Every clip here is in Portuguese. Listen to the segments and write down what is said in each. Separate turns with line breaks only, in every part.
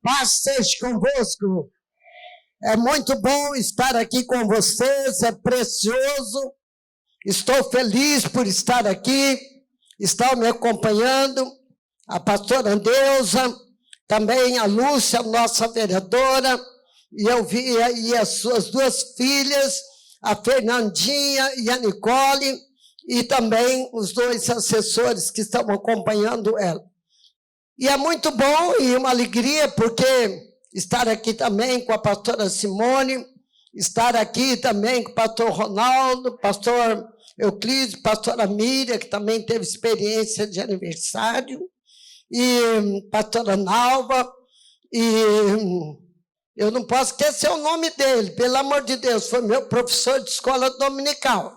paz seja convosco. É muito bom estar aqui com vocês, é precioso. Estou feliz por estar aqui, estão me acompanhando a pastora Andeusa, também a Lúcia, nossa vereadora, e eu vi aí as suas duas filhas, a Fernandinha e a Nicole, e também os dois assessores que estão acompanhando ela. E é muito bom e uma alegria, porque estar aqui também com a pastora Simone, estar aqui também com o pastor Ronaldo, pastor Euclides, pastora Miriam, que também teve experiência de aniversário, e pastora Nalva, e eu não posso esquecer o nome dele, pelo amor de Deus, foi meu professor de escola dominical.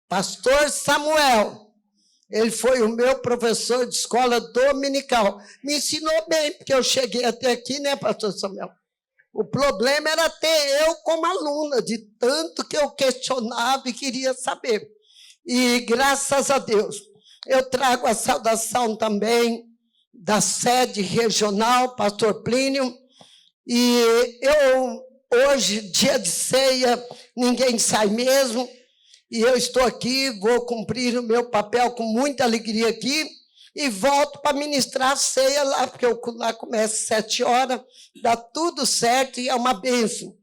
Pastor Samuel. Ele foi o meu professor de escola dominical. Me ensinou bem, porque eu cheguei até aqui, né, pastor Samuel? O problema era ter eu como aluna, de tanto que eu questionava e queria saber. E graças a Deus, eu trago a saudação também da sede regional, pastor Plínio, e hoje, dia de ceia, ninguém sai mesmo, e eu estou aqui, vou cumprir o meu papel com muita alegria aqui e volto para ministrar a ceia lá, porque lá começa às 7 horas, dá tudo certo e é uma bênção.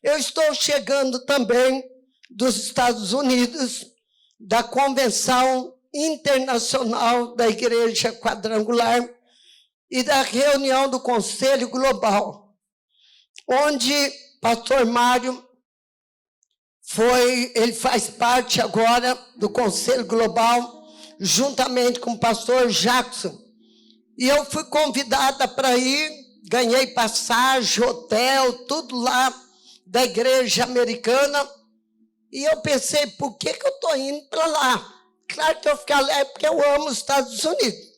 Eu estou chegando também dos Estados Unidos, da Convenção Internacional da Igreja Quadrangular e da reunião do Conselho Global, onde pastor Mário ele faz parte agora do Conselho Global, juntamente com o pastor Jackson. E eu fui convidada para ir, ganhei passagem, hotel, tudo lá da igreja americana. E eu pensei, por que eu estou indo para lá? Claro que eu fiquei lá porque eu amo os Estados Unidos.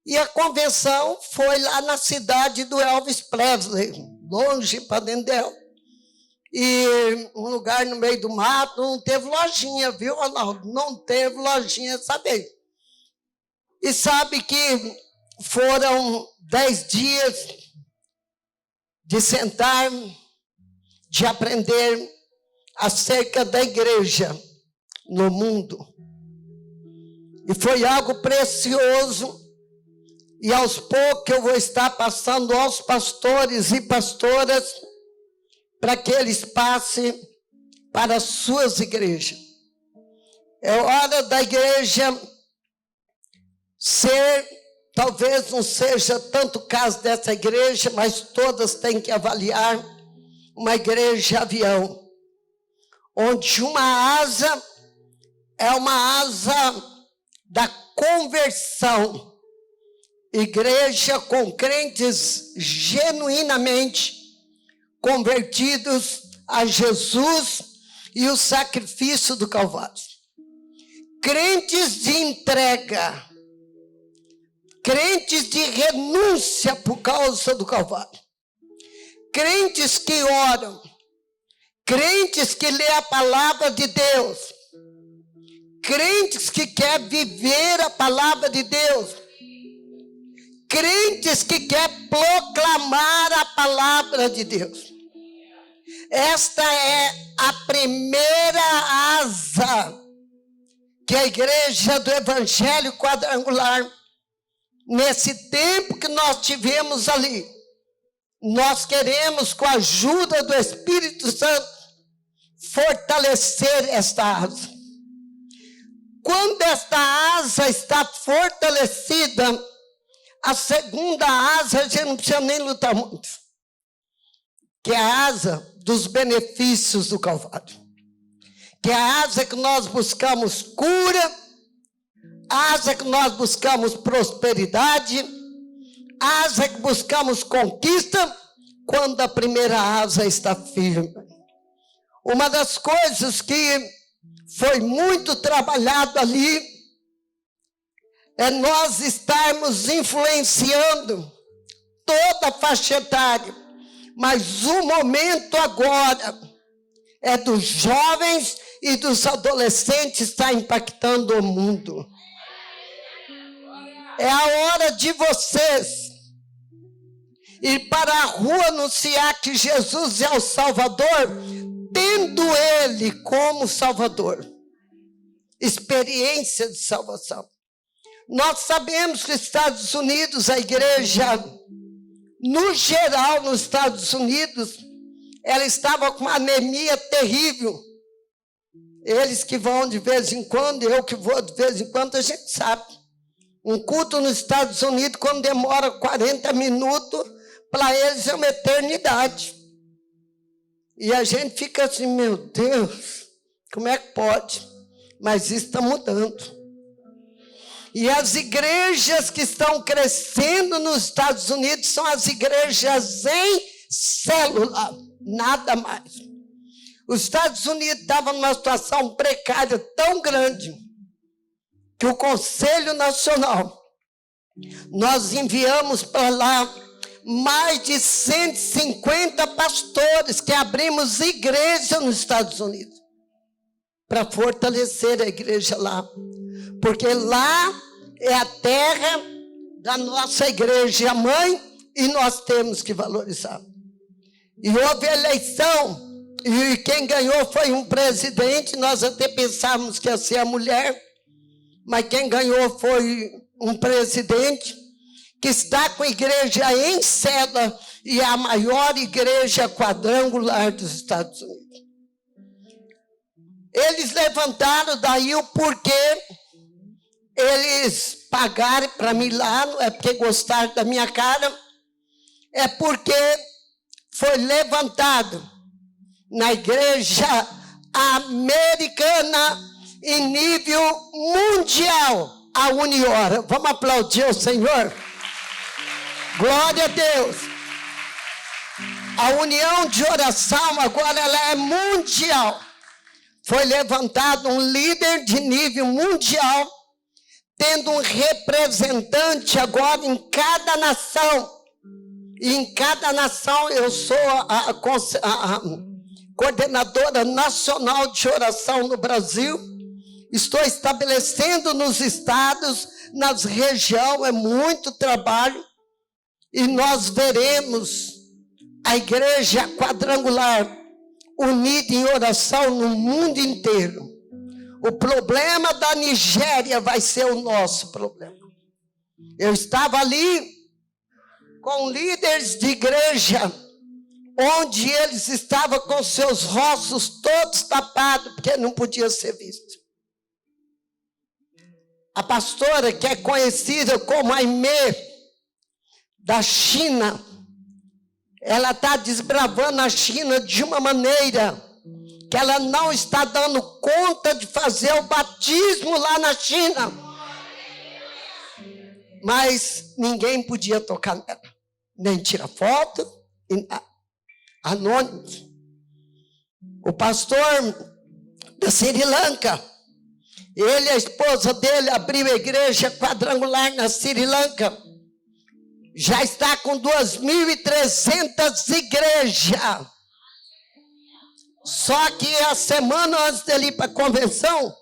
E a convenção foi lá na cidade do Elvis Presley, longe para Dendel. E um lugar no meio do mato, não teve lojinha, viu, Ronaldo? Não teve lojinha, sabe? E sabe que foram 10 dias de sentar, de aprender acerca da igreja no mundo. E foi algo precioso. E aos poucos eu vou estar passando aos pastores e pastoras para que eles passem para as suas igrejas. É hora da igreja ser, talvez não seja tanto o caso dessa igreja, mas todas têm que avaliar uma igreja avião, onde uma asa é uma asa da conversão. Igreja com crentes genuinamente convertidos a Jesus e o sacrifício do Calvário. Crentes de entrega, crentes de renúncia por causa do Calvário. Crentes que oram, crentes que lêem a palavra de Deus, crentes que querem viver a palavra de Deus, crentes que querem proclamar a palavra de Deus. Esta é a primeira asa que a igreja do Evangelho Quadrangular, nesse tempo que nós tivemos ali, nós queremos, com a ajuda do Espírito Santo, fortalecer esta asa. Quando esta asa está fortalecida, a segunda asa, a gente não precisa nem lutar muito, que é a asa dos benefícios do Calvário, que é a asa que nós buscamos cura, a asa que nós buscamos prosperidade, a asa que buscamos conquista, quando a primeira asa está firme. Uma das coisas que foi muito trabalhado ali é nós estarmos influenciando toda a faixa etária, mas o momento agora é dos jovens e dos adolescentes estar impactando o mundo. É a hora de vocês ir para a rua anunciar que Jesus é o Salvador, tendo Ele como Salvador. Experiência de salvação. Nós sabemos que nos Estados Unidos, a igreja, no geral, nos Estados Unidos, ela estava com uma anemia terrível. Eles que vão de vez em quando, eu que vou de vez em quando, a gente sabe. Um culto nos Estados Unidos, quando demora 40 minutos, para eles é uma eternidade. E a gente fica assim, meu Deus, como é que pode? Mas isso está mudando. E as igrejas que estão crescendo nos Estados Unidos são as igrejas em célula, nada mais. Os Estados Unidos estavam numa situação precária tão grande que o Conselho Nacional, nós enviamos para lá mais de 150 pastores que abrimos igreja nos Estados Unidos para fortalecer a igreja lá, porque lá é a terra da nossa igreja mãe e nós temos que valorizar. E houve eleição e quem ganhou foi um presidente, nós até pensávamos que ia ser a mulher, mas quem ganhou foi um presidente que está com a igreja em célula e é a maior igreja quadrangular dos Estados Unidos. Eles levantaram daí o porquê eles pagaram para mim lá, não é porque gostaram da minha cara, é porque foi levantado na igreja americana em nível mundial a Uniora. Vamos aplaudir o Senhor? Glória a Deus. A união de oração agora ela é mundial. Foi levantado um líder de nível mundial, tendo um representante agora em cada nação. E em cada nação eu sou a coordenadora nacional de oração no Brasil. Estou estabelecendo nos estados, nas regiões, é muito trabalho. E nós veremos a igreja quadrangular unida em oração no mundo inteiro. O problema da Nigéria vai ser o nosso problema. Eu estava ali com líderes de igreja, onde eles estavam com seus rostos todos tapados, porque não podia ser visto. A pastora, que é conhecida como Aimee, da China, ela está desbravando a China de uma maneira que ela não está dando conta de fazer o batismo lá na China. Mas ninguém podia tocar nela, nem tirar foto, anônimos. O pastor da Sri Lanka, ele e a esposa dele abriu a igreja quadrangular na Sri Lanka. Já está com 2.300 igrejas. Só que a semana antes dele ir para a convenção,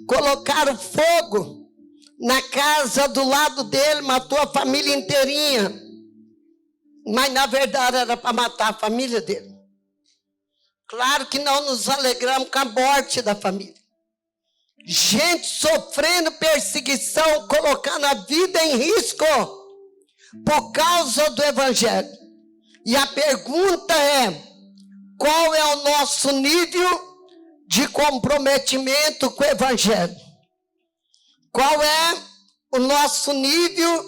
colocaram fogo na casa do lado dele, matou a família inteirinha. Mas na verdade era para matar a família dele. Claro que não nos alegramos com a morte da família. Gente sofrendo perseguição, colocando a vida em risco por causa do evangelho. E a pergunta é: qual é o nosso nível de comprometimento com o evangelho? Qual é o nosso nível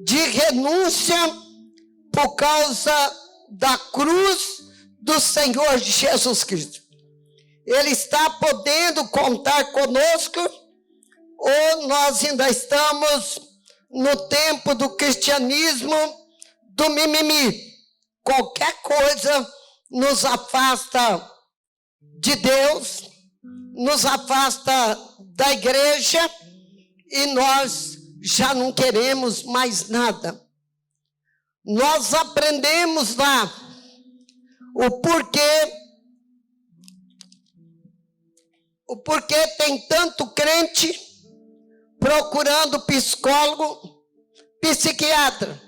de renúncia por causa da cruz do Senhor Jesus Cristo? Ele está podendo contar conosco ou nós ainda estamos no tempo do cristianismo do mimimi? Qualquer coisa nos afasta de Deus, nos afasta da igreja e nós já não queremos mais nada. Nós aprendemos lá o porquê tem tanto crente procurando psicólogo, psiquiatra.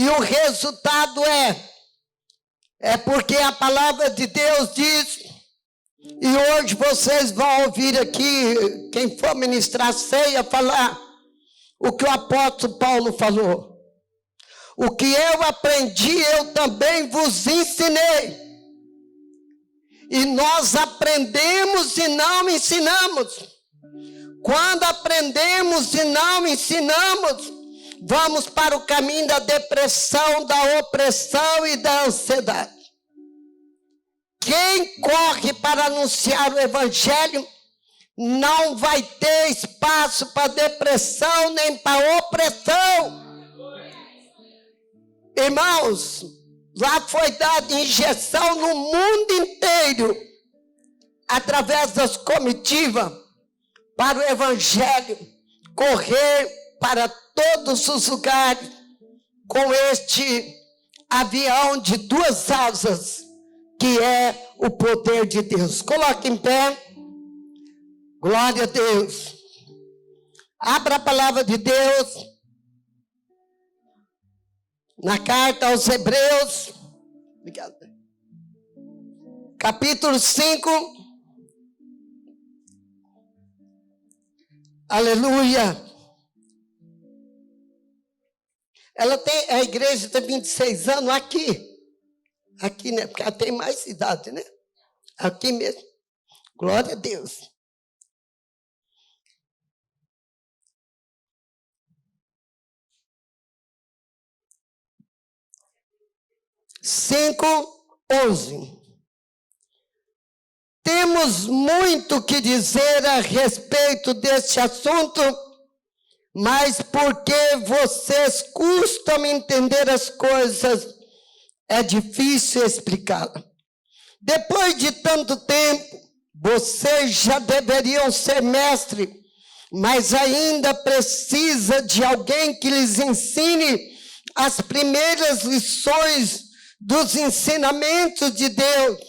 E o resultado é porque a palavra de Deus diz, e hoje vocês vão ouvir aqui, quem for ministrar a ceia, falar o que o apóstolo Paulo falou. O que eu aprendi, eu também vos ensinei. E nós aprendemos e não ensinamos. Quando aprendemos e não ensinamos, vamos para o caminho da depressão, da opressão e da ansiedade. Quem corre para anunciar o evangelho não vai ter espaço para depressão nem para opressão. Irmãos, lá foi dada injeção no mundo inteiro, através das comitivas, para o evangelho correr para todos os lugares com este avião de 2 asas, que é o poder de Deus. Coloque em pé. Glória a Deus. Abra a palavra de Deus na carta aos Hebreus, capítulo 5. Aleluia. A igreja tem 26 anos aqui, né? Porque ela tem mais idade, né? Aqui mesmo. Glória a Deus. Cinco, 11. Temos muito que dizer a respeito deste assunto, mas porque vocês custam entender as coisas, é difícil explicá-la. Depois de tanto tempo, vocês já deveriam ser mestres, mas ainda precisa de alguém que lhes ensine as primeiras lições dos ensinamentos de Deus.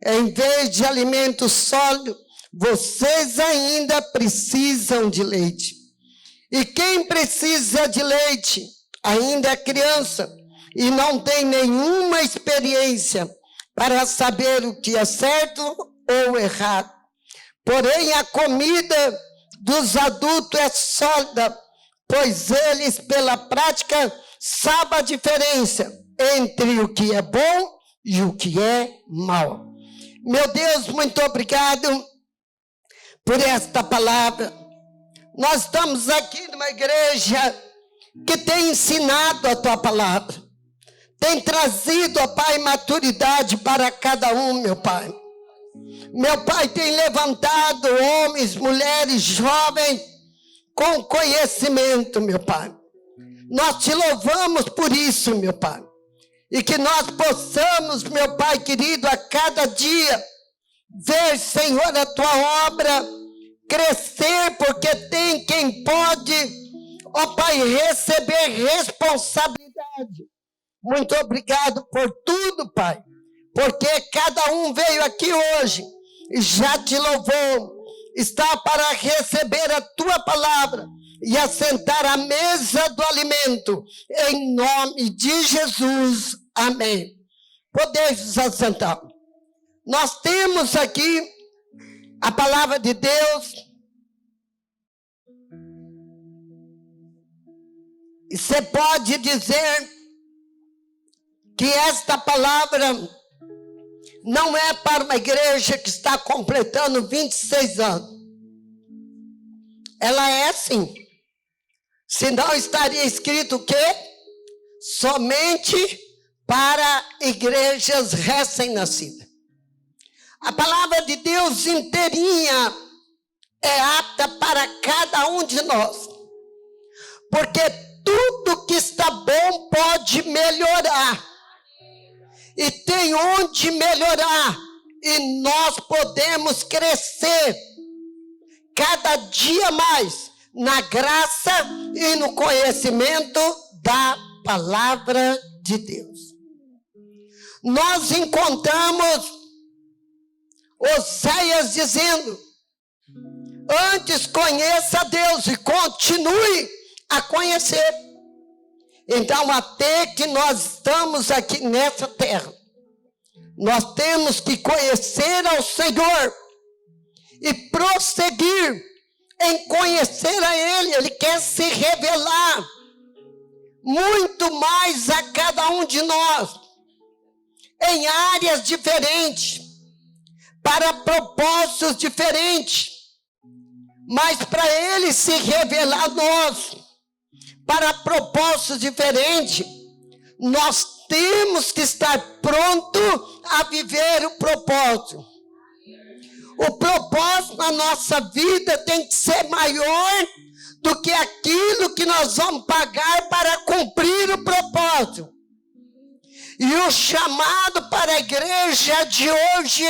Em vez de alimento sólido, vocês ainda precisam de leite. E quem precisa de leite ainda é criança e não tem nenhuma experiência para saber o que é certo ou errado. Porém, a comida dos adultos é sólida, pois eles, pela prática, sabem a diferença entre o que é bom e o que é mal. Meu Deus, muito obrigado por esta palavra. Nós estamos aqui numa igreja que tem ensinado a tua palavra, tem trazido, ó Pai, maturidade para cada um, meu Pai. Meu Pai, tem levantado homens, mulheres, jovens com conhecimento, meu Pai. Nós te louvamos por isso, meu Pai. E que nós possamos, meu Pai querido, a cada dia ver, Senhor, a tua obra crescer, porque tem quem pode, ó Pai, receber responsabilidade. Muito obrigado por tudo, Pai, porque cada um veio aqui hoje e já te louvou, está para receber a tua palavra e assentar à mesa do alimento, em nome de Jesus, amém. Podeis assentar. Nós temos aqui a palavra de Deus, e você pode dizer que esta palavra não é para uma igreja que está completando 26 anos. Ela é sim. Senão estaria escrito o quê? Somente para igrejas recém-nascidas. A palavra de Deus inteirinha é apta para cada um de nós. Porque tudo que está bom pode melhorar. E tem onde melhorar. E nós podemos crescer cada dia mais na graça e no conhecimento da palavra de Deus. Nós encontramos Oséias dizendo: antes conheça Deus e continue a conhecer. Então, até que nós estamos aqui nessa terra, nós temos que conhecer ao Senhor e prosseguir em conhecer a Ele. Ele quer se revelar muito mais a cada um de nós, em áreas diferentes, para propósitos diferentes. Mas para Ele se revelar a nós, para propósitos diferentes, nós temos que estar prontos a viver o propósito. O propósito na nossa vida tem que ser maior do que aquilo que nós vamos pagar para cumprir o propósito. E o chamado para a igreja de hoje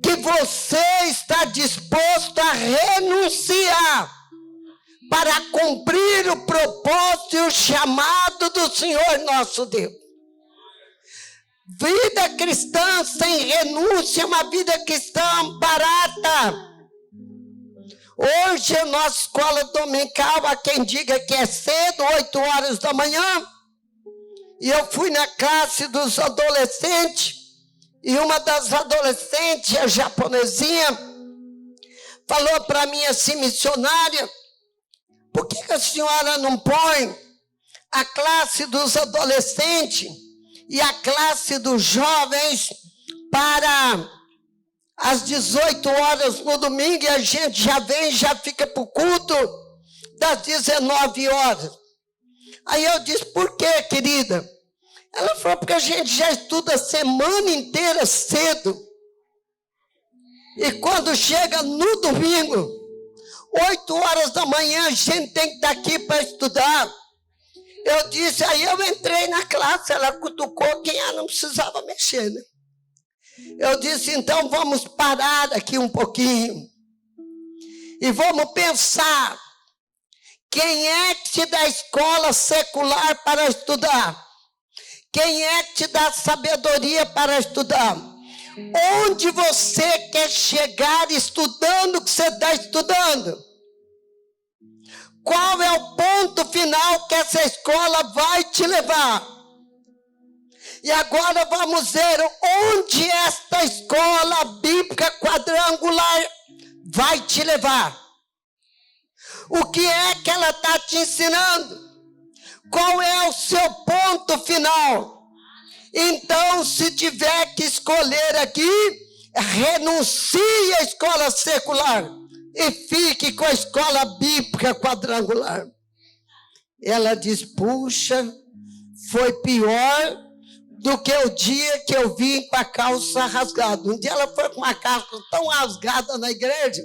que você está disposto a renunciar para cumprir o propósito e o chamado do Senhor nosso Deus. Vida cristã sem renúncia é uma vida cristã barata. Hoje a nossa escola dominical, há quem diga que é cedo, 8 horas da manhã, e eu fui na classe dos adolescentes, e uma das adolescentes, a japonesinha, falou para mim assim: missionária, por que a senhora não põe a classe dos adolescentes e a classe dos jovens para às 18 horas no domingo, e a gente já vem, já fica para o culto das 19 horas. Aí eu disse: por quê, querida? Ela falou: porque a gente já estuda a semana inteira cedo, e quando chega no domingo, 8 horas da manhã, a gente tem que estar aqui para estudar. Eu disse, aí eu entrei na classe, ela cutucou quem ela não precisava mexer, né? Eu disse, então vamos parar aqui um pouquinho e vamos pensar, quem é que te dá escola secular para estudar? Quem é que te dá sabedoria para estudar? Onde você quer chegar estudando o que você está estudando? Qual é o ponto final que essa escola vai te levar? E agora vamos ver onde esta escola bíblica quadrangular vai te levar. O que é que ela está te ensinando? Qual é o seu ponto final? Então, se tiver que escolher aqui, renuncie à escola secular e fique com a escola bíblica quadrangular. Ela diz, puxa, foi pior do que o dia que eu vim com a calça rasgada. Um dia ela foi com uma calça tão rasgada na igreja,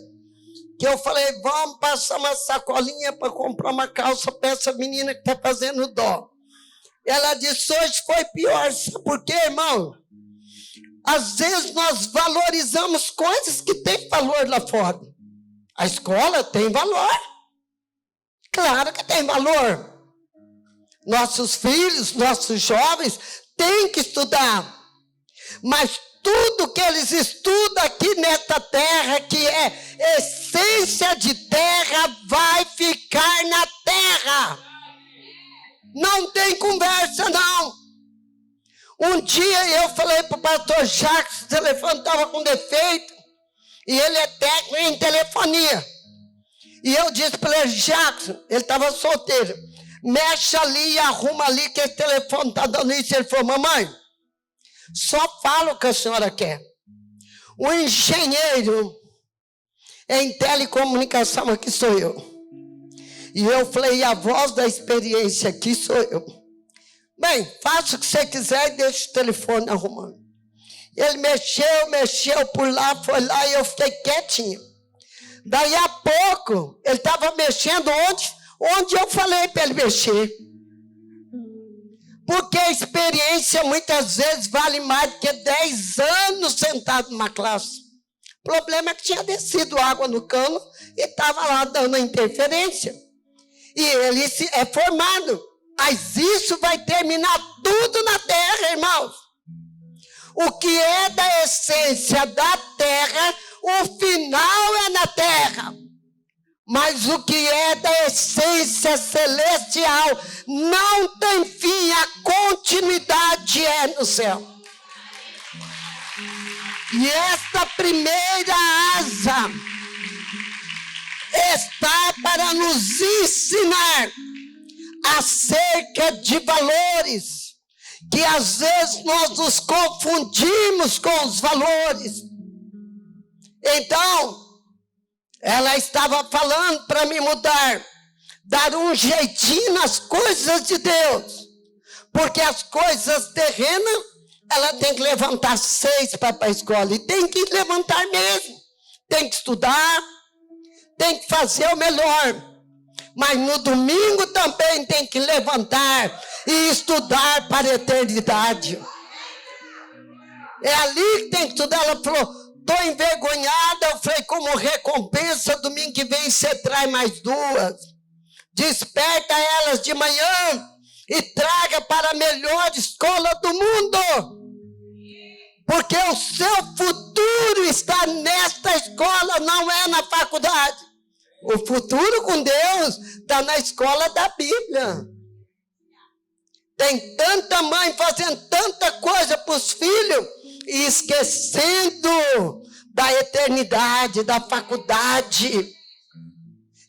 que eu falei, vamos passar uma sacolinha para comprar uma calça para essa menina que está fazendo dó. Ela disse, hoje foi pior. Sabe por quê, irmão? Às vezes nós valorizamos coisas que têm valor lá fora. A escola tem valor. Claro que tem valor. Nossos filhos, nossos jovens têm que estudar. Mas tudo que eles estudam aqui nesta terra, que é essência de terra, vai ficar na terra. Não tem conversa, não. Um dia eu falei para o pastor Jacques, o telefone estava com defeito, e ele é técnico em telefonia. E eu disse para ele, Jacques, ele estava solteiro, mexe ali e arruma ali que esse telefone está dando isso. Ele falou, mamãe, só fala o que a senhora quer. O engenheiro em telecomunicação aqui sou eu. E eu falei, a voz da experiência aqui sou eu. Bem, faça o que você quiser e deixa o telefone arrumando. Ele mexeu por lá, foi lá e eu fiquei quietinho. Daí a pouco, ele estava mexendo onde eu falei para ele mexer. Porque a experiência muitas vezes vale mais do que 10 anos sentado numa classe. O problema é que tinha descido água no cano e estava lá dando interferência. E ele é formado. Mas isso vai terminar tudo na terra, irmãos. O que é da essência da terra, o final é na terra. mas o que é da essência celestial não tem fim, a continuidade é no céu. E esta primeira asa está para nos ensinar acerca de valores, que às vezes nós nos confundimos com os valores. Então, ela estava falando para me mudar, dar um jeitinho nas coisas de Deus, porque as coisas terrenas, ela tem que levantar 6 para ir para a escola, e tem que levantar mesmo, tem que estudar, tem que fazer o melhor, mas no domingo também tem que levantar e estudar para a eternidade. É ali que tem que estudar. Ela falou, estou envergonhada. Eu falei, como recompensa, domingo que vem você traz mais 2. Desperta elas de manhã e traga para a melhor escola do mundo. Porque o seu futuro está nesta escola, não é na faculdade. O futuro com Deus está na escola da Bíblia. Tem tanta mãe fazendo tanta coisa para os filhos e esquecendo da eternidade, da faculdade.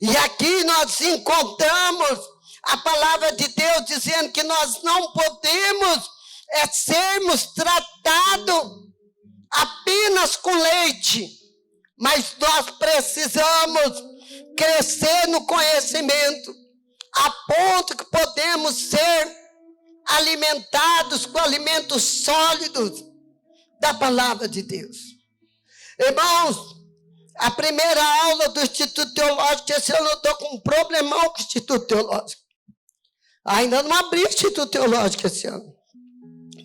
E aqui nós encontramos a palavra de Deus dizendo que nós não podemos sermos tratados apenas com leite, mas nós precisamos crescer no conhecimento, a ponto que podemos ser alimentados com alimentos sólidos da palavra de Deus. Irmãos, a primeira aula do Instituto Teológico, esse ano eu estou com um problemão com o Instituto Teológico. Ainda não abri o Instituto Teológico esse ano.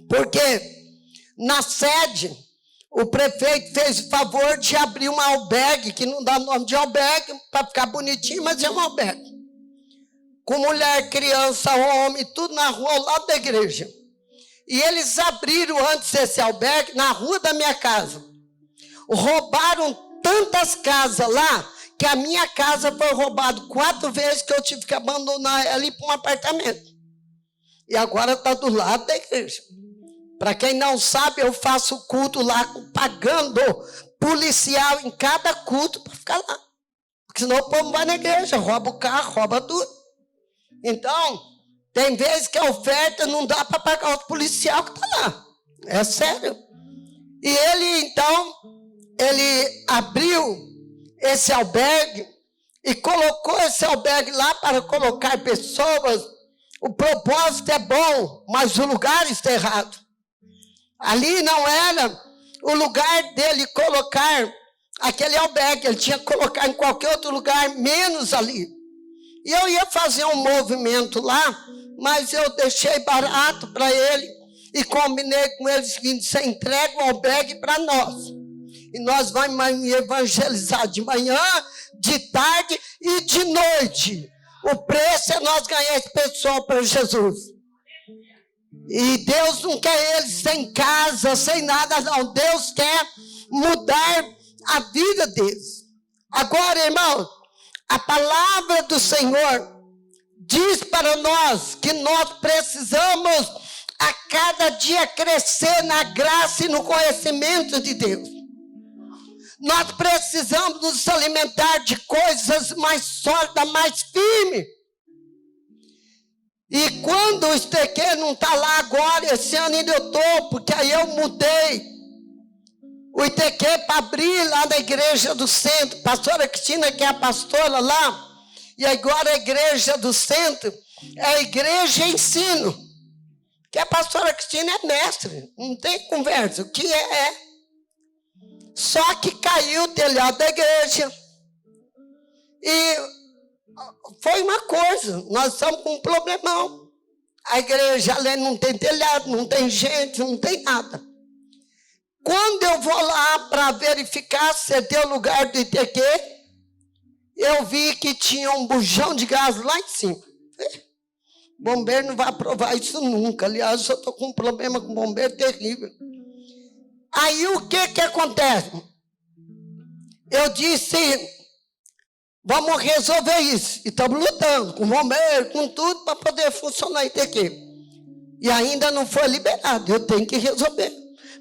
Porque na sede, o prefeito fez o favor de abrir um albergue, que não dá nome de albergue, para ficar bonitinho, mas é um albergue. Com mulher, criança, homem, tudo na rua, ao lado da igreja. E eles abriram antes esse albergue na rua da minha casa. Roubaram tantas casas lá, que a minha casa foi roubada 4 vezes, que eu tive que abandonar ela e ir para um apartamento. E agora está do lado da igreja. Para quem não sabe, eu faço culto lá, pagando policial em cada culto para ficar lá. Porque senão o povo vai na igreja, rouba o carro, rouba tudo. Então, tem vezes que a oferta não dá para pagar o policial que está lá. É sério. E ele, então, ele abriu esse albergue e colocou esse albergue lá para colocar pessoas. O propósito é bom, mas o lugar está errado. Ali não era o lugar dele colocar aquele albergue, ele tinha que colocar em qualquer outro lugar, menos ali. E eu ia fazer um movimento lá, mas eu deixei barato para ele e combinei com ele o seguinte: você entrega o albergue para nós. E nós vamos evangelizar de manhã, de tarde e de noite. O preço é nós ganhar esse pessoal para Jesus. E Deus não quer eles sem casa, sem nada, não. Deus quer mudar a vida deles. Agora, irmão, a palavra do Senhor diz para nós que nós precisamos a cada dia crescer na graça e no conhecimento de Deus. Nós precisamos nos alimentar de coisas mais sólidas, mais firmes. E quando o ITQ não está lá agora, esse ano ainda eu estou, porque aí eu mudei o ITQ para abrir lá na igreja do centro. Pastora Cristina, que é a pastora lá, e agora a igreja do centro é a igreja ensino. Que a pastora Cristina é mestre, não tem conversa, o que é. Só que caiu o telhado da igreja. E foi uma coisa, nós estamos com um problemão. A igreja além não tem telhado, não tem gente, não tem nada. Quando eu vou lá para verificar se é o lugar do ITQ, eu vi que tinha um bujão de gás lá em cima. Bombeiro não vai aprovar isso nunca. Aliás, eu estou com um problema com bombeiro terrível. Aí o que acontece? Eu disse, Vamos resolver isso. E estamos lutando com o bombeiro, com tudo, para poder funcionar isso aqui. E ainda não foi liberado. Eu tenho que resolver.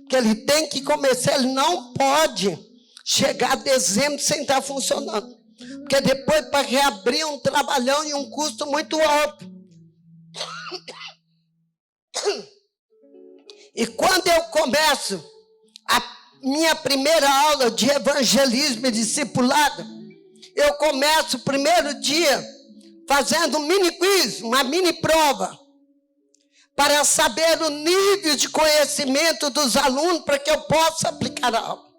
Porque ele tem que começar. Ele não pode chegar a dezembro sem estar funcionando. Porque depois, para reabrir um trabalhão e um custo muito alto. E quando eu começo a minha primeira aula de evangelismo e discipulado, eu começo o primeiro dia fazendo um mini quiz, uma mini prova, para saber o nível de conhecimento dos alunos para que eu possa aplicar a aula.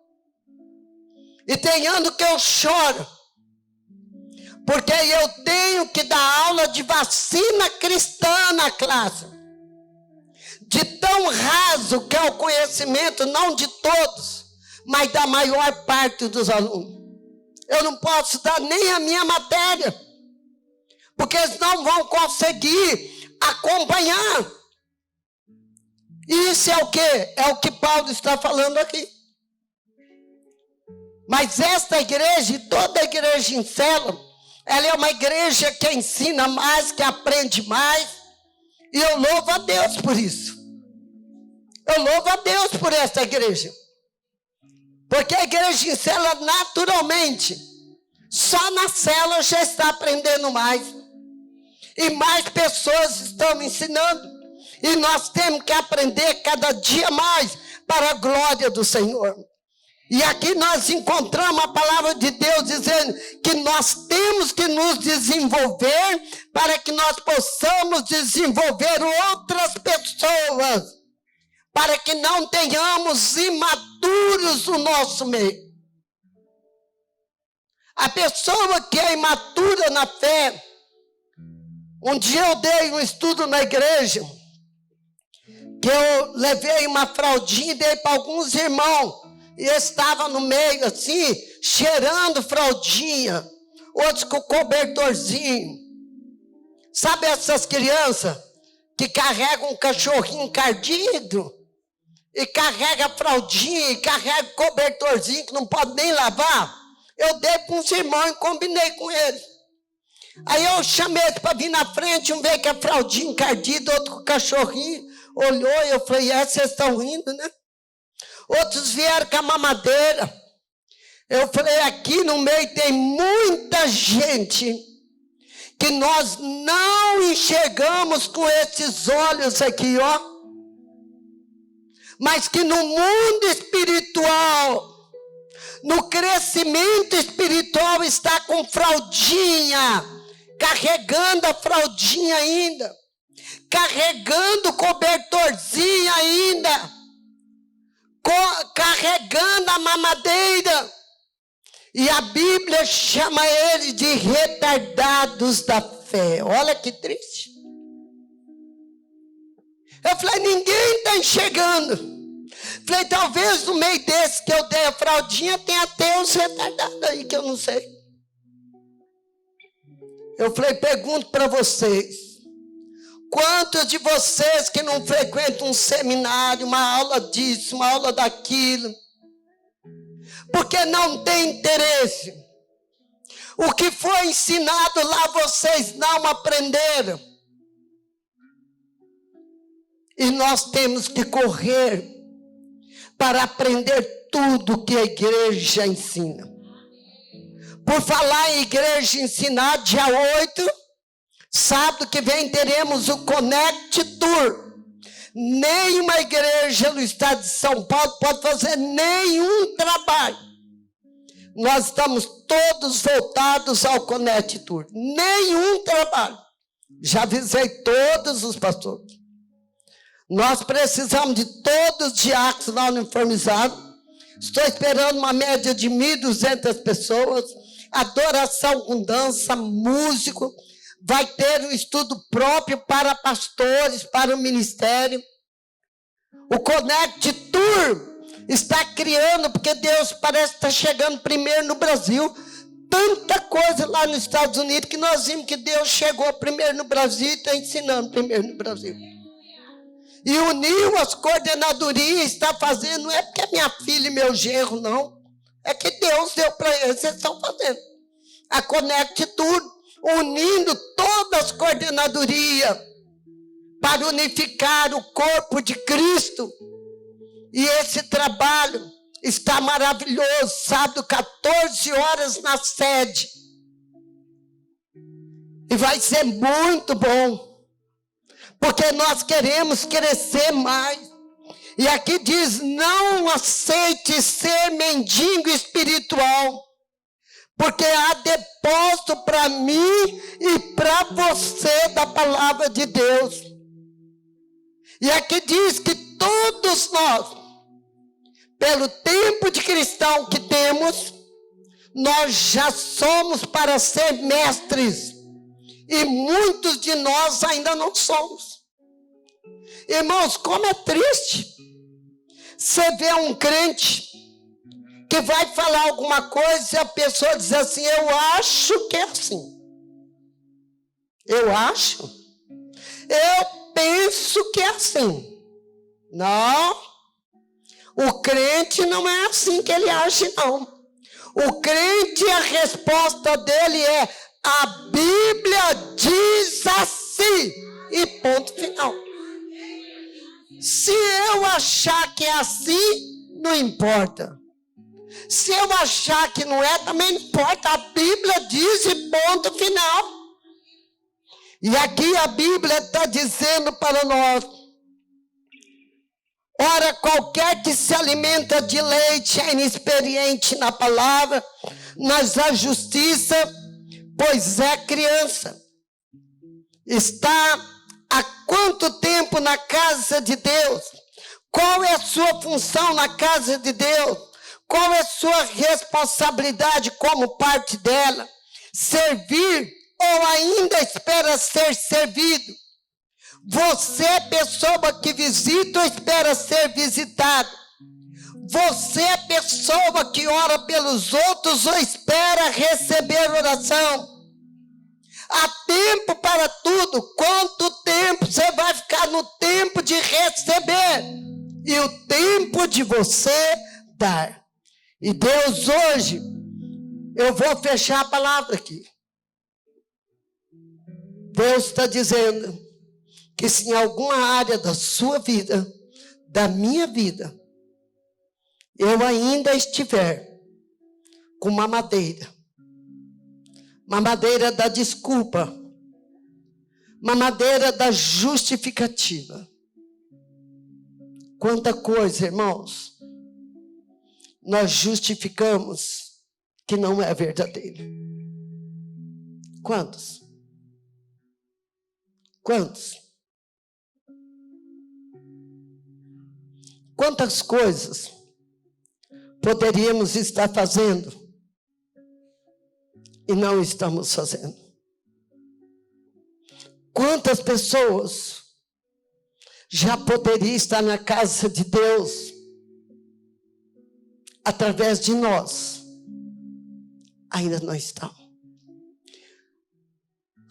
E tem ano que eu choro, porque eu tenho que dar aula de vacina cristã na classe. De tão raso que é o conhecimento, não de todos, mas da maior parte dos alunos. Eu não posso dar nem a minha matéria, porque eles não vão conseguir acompanhar. Isso é o quê? É o que Paulo está falando aqui. Mas esta igreja, e toda a igreja em célula, ela é uma igreja que ensina mais, que aprende mais, e eu louvo a Deus por isso. Eu louvo a Deus por esta igreja. Porque a igreja em célula, naturalmente, só na célula já está aprendendo mais. E mais pessoas estão me ensinando. E nós temos que aprender cada dia mais para a glória do Senhor. E aqui nós encontramos a palavra de Deus dizendo que nós temos que nos desenvolver para que nós possamos desenvolver outras pessoas. Para que não tenhamos imaturos no nosso meio. A pessoa que é imatura na fé, um dia eu dei um estudo na igreja, que eu levei uma fraldinha e dei para alguns irmãos, e eu estava no meio assim, cheirando fraldinha, outros com cobertorzinho. Sabe essas crianças que carregam um cachorrinho encardido? E carrega fraldinha, e carrega cobertorzinho que não pode nem lavar. Eu dei para uns irmãos e combinei com eles. Aí eu chamei eles para vir na frente, um veio com a fraldinha encardida, outro com o cachorrinho. Olhou e eu falei, vocês estão rindo, né? Outros vieram com a mamadeira. Eu falei, aqui no meio tem muita gente que nós não enxergamos com esses olhos aqui, ó. Mas que no mundo espiritual, no crescimento espiritual, está com fraldinha, carregando a fraldinha ainda, carregando cobertorzinho ainda, carregando a mamadeira. E a Bíblia chama ele de retardados da fé. Olha que triste. Eu falei, ninguém está enxergando. Falei, talvez no meio desse que eu dei a fraldinha, tenha até uns retardados aí que eu não sei. Eu falei, pergunto para vocês. Quantos de vocês que não frequentam um seminário, uma aula disso, uma aula daquilo, porque não tem interesse? O que foi ensinado lá, vocês não aprenderam. E nós temos que correr para aprender tudo que a igreja ensina. Por falar em igreja ensinar, dia 8, sábado que vem, teremos o Connect Tour. Nenhuma igreja no estado de São Paulo pode fazer nenhum trabalho. Nós estamos todos voltados ao Connect Tour. Nenhum trabalho. Já avisei todos os pastores. Nós precisamos de todos os diáconos lá uniformizados. Estou esperando uma média de 1.200 pessoas. Adoração com dança, músico. Vai ter um estudo próprio para pastores, para o ministério. O Connect Tour está criando, porque Deus parece estar chegando primeiro no Brasil. Tanta coisa lá nos Estados Unidos que nós vimos que Deus chegou primeiro no Brasil e está ensinando primeiro no Brasil. E uniu as coordenadorias, está fazendo, não é porque é minha filha e meu genro, não. É que Deus deu para eles, eles estão fazendo. a Conecte tudo, unindo todas as coordenadorias para unificar o corpo de Cristo. E esse trabalho está maravilhoso, sábado, 14 horas na sede. E vai ser muito bom, porque nós queremos crescer mais. E aqui diz, não aceite ser mendigo espiritual, porque há depósito para mim e para você da palavra de Deus. E aqui diz que todos nós, pelo tempo de cristão que temos, nós já somos para ser mestres. E muitos de nós ainda não somos. Irmãos, como é triste você ver um crente que vai falar alguma coisa e a pessoa diz assim, eu acho que é assim. Eu acho. Eu penso que é assim. Não. O crente não é assim que ele age, não. O crente, a resposta dele é, a Bíblia diz assim, e ponto final. Se eu achar que é assim, não importa. Se eu achar que não é, também não importa. A Bíblia diz e ponto final. E aqui a Bíblia está dizendo para nós, ora, qualquer que se alimenta de leite é inexperiente na palavra, mas a justiça, pois é criança. Está há quanto tempo na casa de Deus? Qual é a sua função na casa de Deus? Qual é a sua responsabilidade como parte dela? Servir ou ainda espera ser servido? Você é pessoa que visita ou espera ser visitado? Você é pessoa que ora pelos outros ou espera receber oração? Há tempo para tudo. Quanto tempo você vai ficar no tempo de receber e o tempo de você dar? E Deus hoje, eu vou fechar a palavra aqui. Deus está dizendo que se em alguma área da sua vida, da minha vida, eu ainda estiver com uma madeira da desculpa, uma madeira da justificativa. Quanta coisa, irmãos, nós justificamos que não é verdadeiro. Quantos? Quantos? Quantas coisas poderíamos estar fazendo e não estamos fazendo? Quantas pessoas já poderiam estar na casa de Deus através de nós, ainda não estão?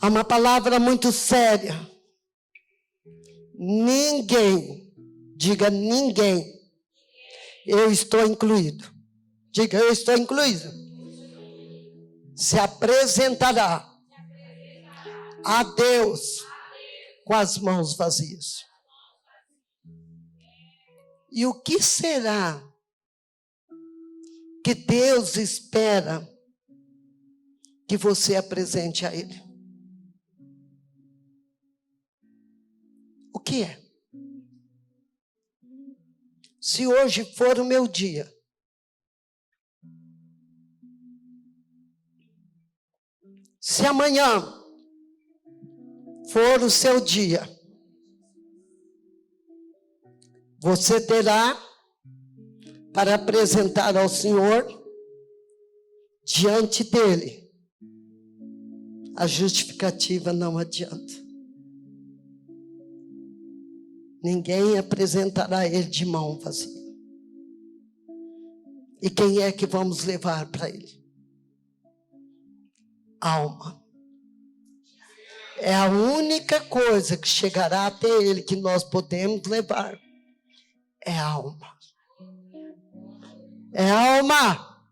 Há uma palavra muito séria. Ninguém, diga ninguém, eu estou incluído. Diga, eu estou incluído. Se apresentará a Deus com as mãos vazias. E o que será que Deus espera que você apresente a Ele? O que é? Se hoje for o meu dia, se amanhã for o seu dia, você terá para apresentar ao Senhor, diante dele, a justificativa não adianta. Ninguém apresentará ele de mão vazia. E quem é que vamos levar para ele? Alma. É a única coisa que chegará até ele que nós podemos levar. É alma. É alma.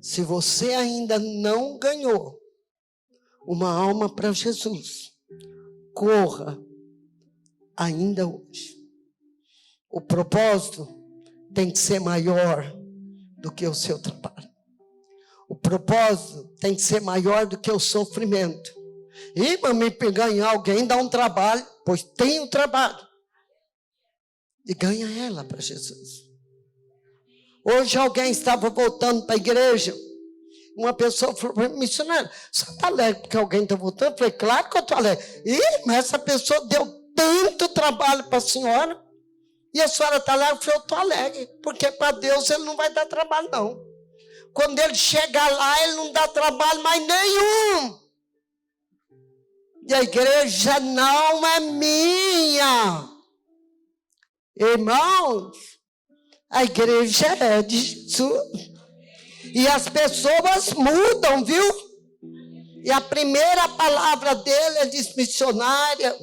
Se você ainda não ganhou uma alma para Jesus, corra ainda hoje. O propósito tem que ser maior do que o seu trabalho. O propósito tem que ser maior do que o sofrimento. E para me ganhar alguém dá um trabalho, pois tem o trabalho. E ganha ela para Jesus. Hoje alguém estava voltando para a igreja. Uma pessoa falou para mim, missionário, você está alegre porque alguém está voltando? Eu falei, claro que eu estou alegre. Mas essa pessoa deu tanto trabalho para a senhora. E a senhora está alegre? Eu falei, eu estou alegre. Porque para Deus ele não vai dar trabalho, não. Quando ele chegar lá, ele não dá trabalho mais nenhum. E a igreja não é minha. Irmãos, a igreja é de Jesus. E as pessoas mudam, viu? E a primeira palavra dele, ele diz, missionária,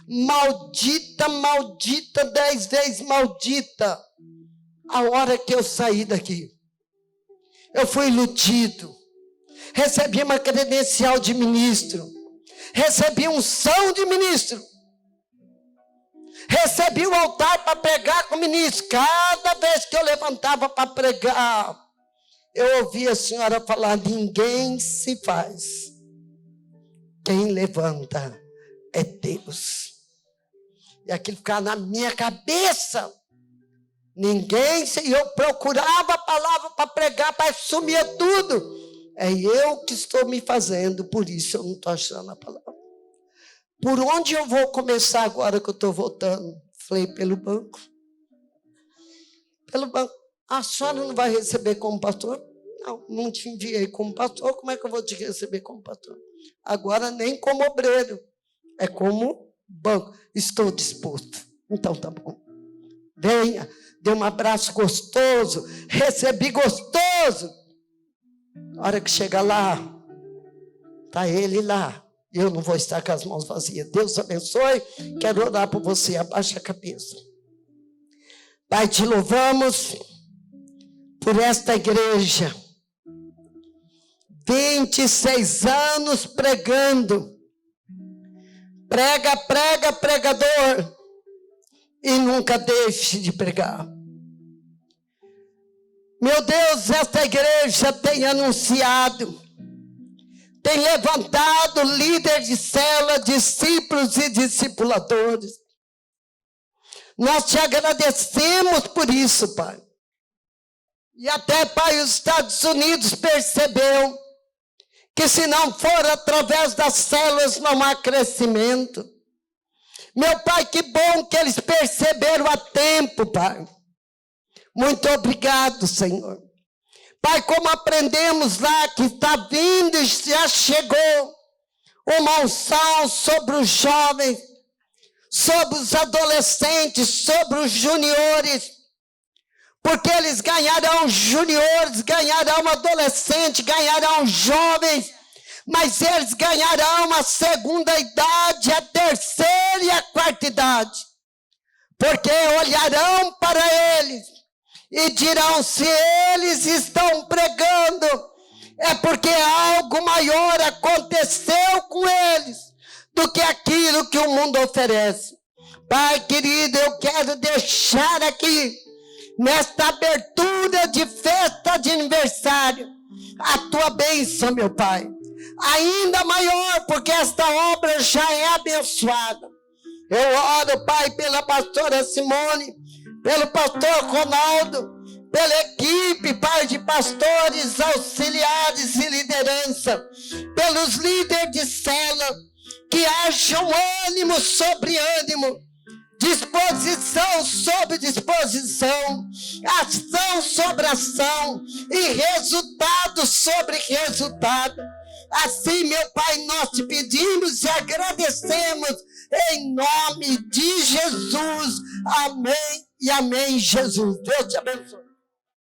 maldita, maldita, 10 vezes maldita. A hora que eu saí daqui, eu fui iludido. Recebi uma credencial de ministro. Recebi unção de ministro. Recebi o altar para pregar com o ministro. Cada vez que eu levantava para pregar, eu ouvia a senhora falar, ninguém se faz. Quem levanta é Deus. E aquilo ficava na minha cabeça. Ninguém se... E eu procurava a palavra para pregar, para sumir tudo. É eu que estou me fazendo, por isso eu não estou achando a palavra. Por onde eu vou começar agora que eu estou voltando? Falei, pelo banco. Pelo banco. A senhora não vai receber como pastor? Não, não te enviei como pastor, como é que eu vou te receber como pastor? Agora nem como obreiro, é como banco. Estou disposto. Então tá bom. Venha, dê um abraço gostoso, recebi gostoso. Na hora que chega lá, está ele lá. Eu não vou estar com as mãos vazias. Deus abençoe. Quero orar por você. Abaixa a cabeça. Pai, te louvamos por esta igreja. 26 anos pregando. Prega, prega, pregador. E nunca deixe de pregar. Meu Deus, esta igreja tem anunciado, tem levantado líderes de célula, discípulos e discipuladores. Nós te agradecemos por isso, Pai. E até, Pai, os Estados Unidos percebeu que se não for através das células não há crescimento. Meu Pai, que bom que eles perceberam a tempo, Pai. Muito obrigado, Senhor. Pai, como aprendemos lá que está vindo e já chegou uma unção sobre os jovens, sobre os adolescentes, sobre os juniores, porque eles ganharão juniores, ganharão adolescentes, ganharão jovens, mas eles ganharão a segunda idade, a terceira e a quarta idade, porque olharão para eles e dirão, se eles estão pregando, é porque algo maior aconteceu com eles do que aquilo que o mundo oferece. Pai querido, eu quero deixar aqui, nesta abertura de festa de aniversário, a tua bênção, meu Pai. Ainda maior, porque esta obra já é abençoada. Eu oro, Pai, pela pastora Simone, pelo pastor Ronaldo, pela equipe, Pai, de pastores, auxiliares e liderança, pelos líderes de célula, que hajam ânimo sobre ânimo, disposição sobre disposição, ação sobre ação e resultado sobre resultado. Assim, meu Pai, nós te pedimos e agradecemos em nome de Jesus. Amém e amém, Jesus. Deus te abençoe.